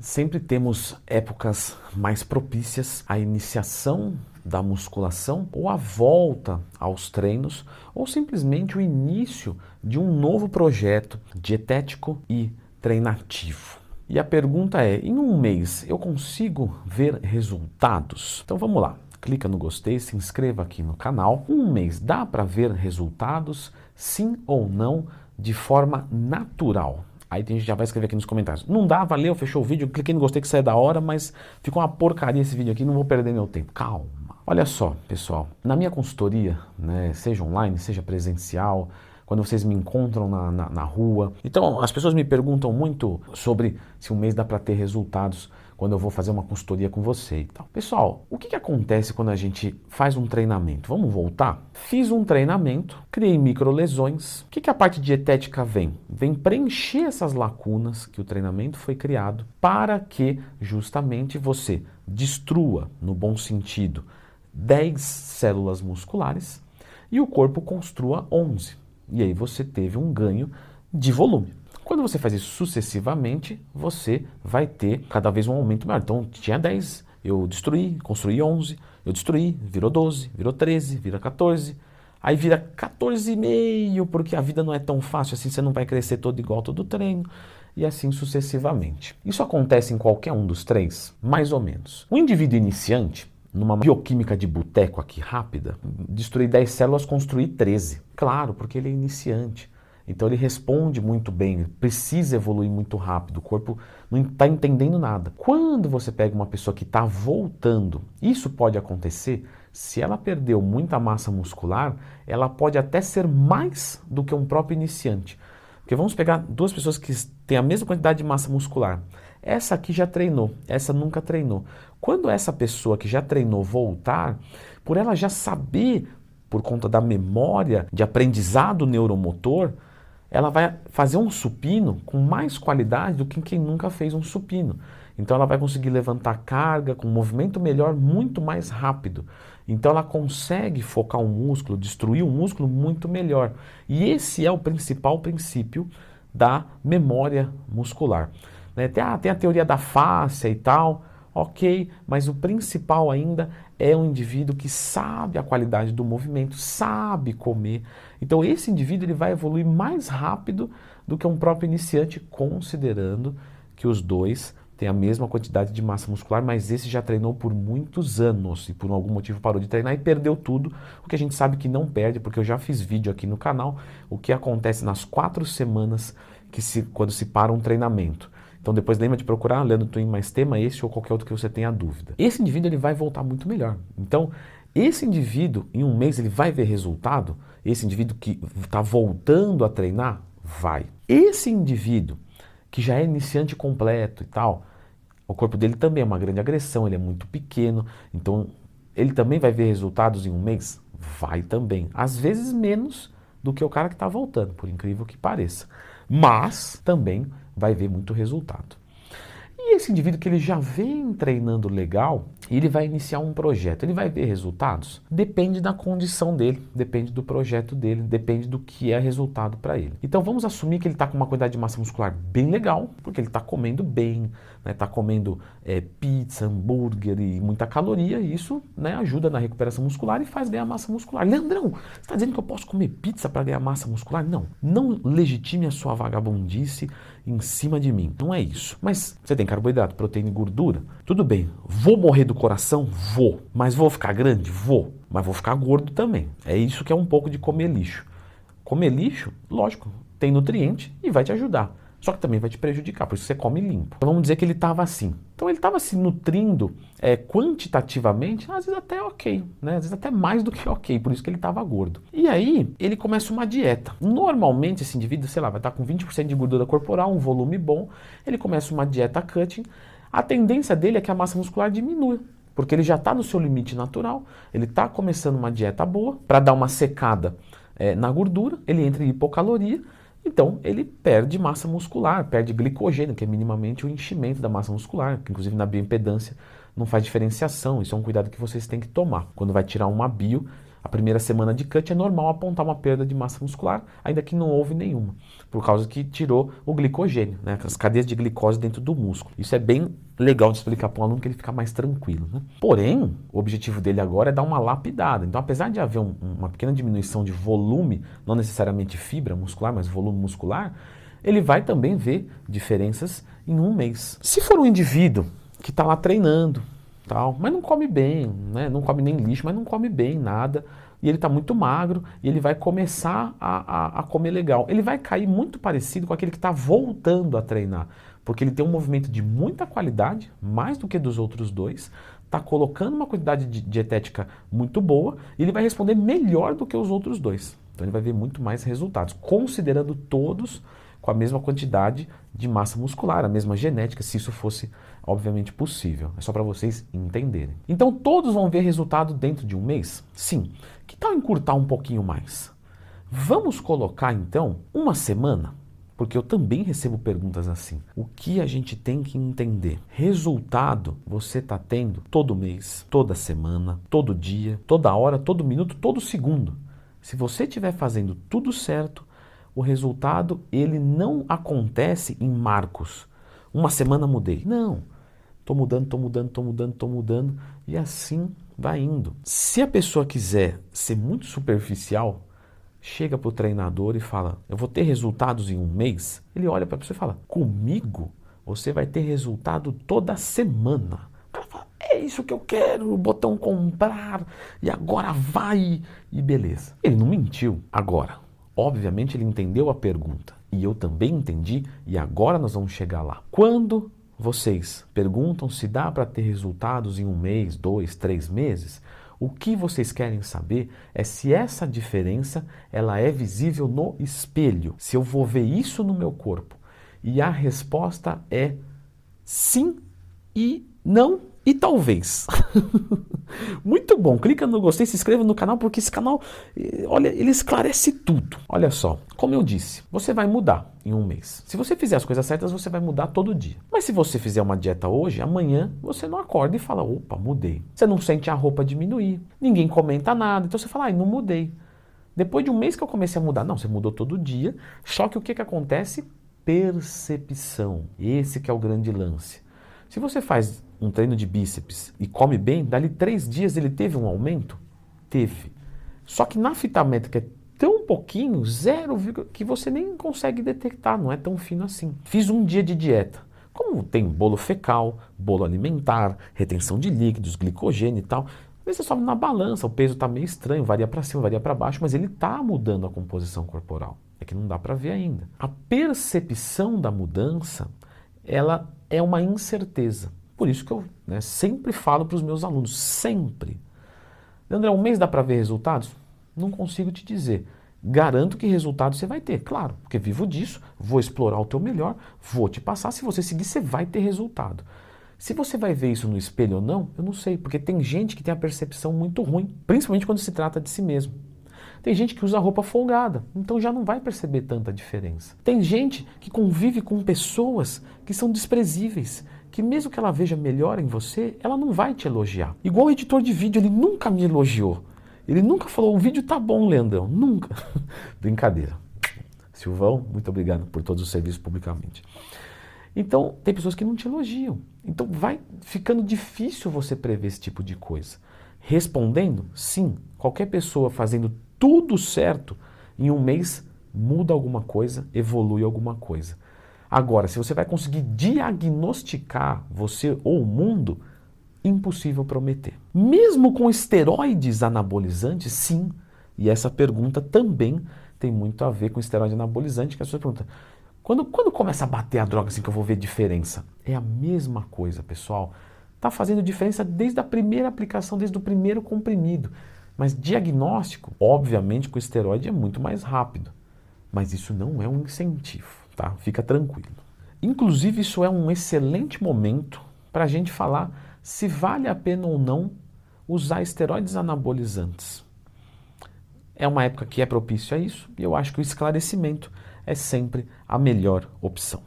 Sempre temos épocas mais propícias à iniciação da musculação ou à volta aos treinos ou simplesmente o início de um novo projeto dietético e treinativo. E a pergunta é, em um mês eu consigo ver resultados? Então vamos lá, clica no gostei, se inscreva aqui no canal. Um mês dá para ver resultados, sim ou não, de forma natural? Aí tem gente que já vai escrever aqui nos comentários. Não dá, valeu, fechou o vídeo, cliquei no gostei que saiu da hora, mas ficou uma porcaria esse vídeo aqui, não vou perder meu tempo. Calma. Olha só, pessoal, na minha consultoria, né, seja online, seja presencial, quando vocês me encontram na rua. Então, as pessoas me perguntam muito sobre se um mês dá para ter resultados quando eu vou fazer uma consultoria com você e tal. Pessoal, o que acontece quando a gente faz um treinamento? Vamos voltar? Fiz um treinamento, criei microlesões. O que a parte dietética vem? Vem preencher essas lacunas que o treinamento foi criado para que justamente você destrua, no bom sentido, 10 células musculares e o corpo construa 11. E aí você teve um ganho de volume. Quando você faz isso sucessivamente, você vai ter cada vez um aumento maior. Então tinha 10, eu destruí, construí 11, eu destruí, virou 12, virou 13, vira 14, aí vira 14,5, porque a vida não é tão fácil assim, você não vai crescer todo igual todo treino, e assim sucessivamente. Isso acontece em qualquer um dos três? Mais ou menos. O indivíduo iniciante, numa bioquímica de boteco aqui rápida, destruir 10 células, construir 13. Claro, porque ele é iniciante. Então ele responde muito bem, ele precisa evoluir muito rápido, o corpo não está entendendo nada. Quando você pega uma pessoa que está voltando, isso pode acontecer, se ela perdeu muita massa muscular, ela pode até ser mais do que um próprio iniciante. Porque vamos pegar duas pessoas que têm a mesma quantidade de massa muscular. Essa aqui já treinou, essa nunca treinou. Quando essa pessoa que já treinou voltar, por ela já saber, por conta da memória de aprendizado neuromotor, ela vai fazer um supino com mais qualidade do que quem nunca fez um supino. Então ela vai conseguir levantar carga com um movimento melhor, muito mais rápido. Então ela consegue focar um músculo, destruir um músculo muito melhor. E esse é o principal princípio da memória muscular. Tem a teoria da fáscia e tal, ok, mas o principal ainda é um indivíduo que sabe a qualidade do movimento, sabe comer. Então esse indivíduo ele vai evoluir mais rápido do que um próprio iniciante, considerando que os dois têm a mesma quantidade de massa muscular, mas esse já treinou por muitos anos e por algum motivo parou de treinar e perdeu tudo, o que a gente sabe que não perde, porque eu já fiz vídeo aqui no canal, o que acontece nas 4 semanas quando se para um treinamento. Então depois lembra de procurar, Leandro Twin mais tema, esse ou qualquer outro que você tenha dúvida. Esse indivíduo ele vai voltar muito melhor. Então esse indivíduo em um mês ele vai ver resultado, esse indivíduo que está voltando a treinar, vai. Esse indivíduo que já é iniciante completo e tal, o corpo dele também é uma grande agressão, ele é muito pequeno, então ele também vai ver resultados em um mês? Vai também. Às vezes menos do que o cara que está voltando, por incrível que pareça. Mas também vai ver muito resultado. E esse indivíduo que ele já vem treinando legal, ele vai iniciar um projeto, ele vai ver resultados? Depende da condição dele, depende do projeto dele, depende do que é resultado para ele. Então vamos assumir que ele está com uma quantidade de massa muscular bem legal, porque ele está comendo bem, está comendo pizza, hambúrguer e muita caloria, e isso ajuda na recuperação muscular e faz ganhar massa muscular. Leandrão, você está dizendo que eu posso comer pizza para ganhar massa muscular? Não, não legitime a sua vagabundice em cima de mim, não é isso. Mas você tem carboidrato, proteína e gordura? Tudo bem, vou morrer do coração? Vou. Mas vou ficar grande? Vou. Mas vou ficar gordo também. É isso que é um pouco de comer lixo. Comer lixo, lógico, tem nutriente e vai te ajudar. Só que também vai te prejudicar, por isso você come limpo. Então vamos dizer que ele estava assim. Então ele estava se nutrindo quantitativamente, às vezes até ok, né? Às vezes até mais do que ok, por isso que ele estava gordo. E aí ele começa uma dieta. Normalmente esse indivíduo, sei lá, vai estar com 20% de gordura corporal, um volume bom, ele começa uma dieta cutting, a tendência dele é que a massa muscular diminua, porque ele já está no seu limite natural, ele está começando uma dieta boa, para dar uma secada na gordura, ele entra em hipocaloria, então ele perde massa muscular, perde glicogênio, que é minimamente o enchimento da massa muscular, que inclusive na bioimpedância não faz diferenciação, isso é um cuidado que vocês têm que tomar. Quando vai tirar uma bio, A primeira semana de cut é normal apontar uma perda de massa muscular, ainda que não houve nenhuma, por causa que tirou o glicogênio, né, as cadeias de glicose dentro do músculo. Isso é bem legal de explicar para um aluno que ele fica mais tranquilo, né? Porém, o objetivo dele agora é dar uma lapidada. Então, apesar de haver uma pequena diminuição de volume, não necessariamente fibra muscular, mas volume muscular, ele vai também ver diferenças em um mês. Se for um indivíduo que está lá treinando, tal, mas não come bem, né? Não come nem lixo, mas não come bem nada, e ele está muito magro, e ele vai começar a comer legal. Ele vai cair muito parecido com aquele que está voltando a treinar, porque ele tem um movimento de muita qualidade, mais do que dos outros dois, está colocando uma quantidade dietética muito boa, e ele vai responder melhor do que os outros dois. Então ele vai ver muito mais resultados, considerando todos com a mesma quantidade de massa muscular, a mesma genética, se isso fosse obviamente possível. É só para vocês entenderem. Então todos vão ver resultado dentro de um mês? Sim. Que tal encurtar um pouquinho mais? Vamos colocar então uma semana? Porque eu também recebo perguntas assim. O que a gente tem que entender? Resultado você está tendo todo mês, toda semana, todo dia, toda hora, todo minuto, todo segundo. Se você estiver fazendo tudo certo, o resultado ele não acontece em marcos. Uma semana mudei. Não. Estou mudando, e assim vai indo. Se a pessoa quiser ser muito superficial, chega para o treinador e fala, eu vou ter resultados em um mês. Ele olha para a pessoa e fala, comigo você vai ter resultado toda semana. O cara fala, é isso que eu quero, o botão comprar, e agora vai, e beleza. Ele não mentiu. Agora, obviamente ele entendeu a pergunta, e eu também entendi, e agora nós vamos chegar lá. Quando vocês perguntam se dá para ter resultados em um mês, 2, 3 meses, o que vocês querem saber é se essa diferença ela é visível no espelho, se eu vou ver isso no meu corpo. E a resposta é sim e não e talvez. Muito bom, clica no gostei, se inscreva no canal, porque esse canal, olha, ele esclarece tudo. Olha só, como eu disse, você vai mudar em um mês. Se você fizer as coisas certas, você vai mudar todo dia. Mas se você fizer uma dieta hoje, amanhã você não acorda e fala, opa, mudei. Você não sente a roupa diminuir, ninguém comenta nada, então você fala, ai, não mudei. Depois de um mês que eu comecei a mudar, não, você mudou todo dia, só que o que acontece? Percepção. Esse que é o grande lance. Se você faz um treino de bíceps e come bem, dali 3 dias ele teve um aumento? Teve. Só que na fita métrica é tão pouquinho, 0, que você nem consegue detectar, não é tão fino assim. Fiz um dia de dieta. Como tem bolo fecal, bolo alimentar, retenção de líquidos, glicogênio e tal, às vezes você sobe na balança, o peso está meio estranho, varia para cima, varia para baixo, mas ele está mudando a composição corporal. É que não dá para ver ainda. A percepção da mudança, ela é uma incerteza. Por isso que eu sempre falo para os meus alunos, sempre. André, um mês dá para ver resultados? Não consigo te dizer. Garanto que resultados você vai ter, claro, porque vivo disso, vou explorar o teu melhor, vou te passar, se você seguir, você vai ter resultado. Se você vai ver isso no espelho ou não, eu não sei, porque tem gente que tem a percepção muito ruim, principalmente quando se trata de si mesmo. Tem gente que usa roupa folgada, então já não vai perceber tanta diferença. Tem gente que convive com pessoas que são desprezíveis, que mesmo que ela veja melhor em você, ela não vai te elogiar. Igual o editor de vídeo, ele nunca me elogiou. Ele nunca falou, o vídeo tá bom, Leandrão. Nunca. Brincadeira. Silvão, muito obrigado por todos os serviços publicamente. Então, tem pessoas que não te elogiam. Então, vai ficando difícil você prever esse tipo de coisa. Respondendo, sim, qualquer pessoa fazendo tudo certo, em um mês muda alguma coisa, evolui alguma coisa. Agora, se você vai conseguir diagnosticar você ou o mundo, impossível prometer. Mesmo com esteroides anabolizantes, sim. E essa pergunta também tem muito a ver com esteroide anabolizante, que a pessoa pergunta, quando começa a bater a droga assim que eu vou ver diferença? É a mesma coisa, pessoal. Está fazendo diferença desde a primeira aplicação, desde o primeiro comprimido. Mas diagnóstico, obviamente, com esteroide é muito mais rápido. Mas isso não é um incentivo, tá? Fica tranquilo. Inclusive, isso é um excelente momento para a gente falar se vale a pena ou não usar esteroides anabolizantes. É uma época que é propício a isso e eu acho que o esclarecimento é sempre a melhor opção.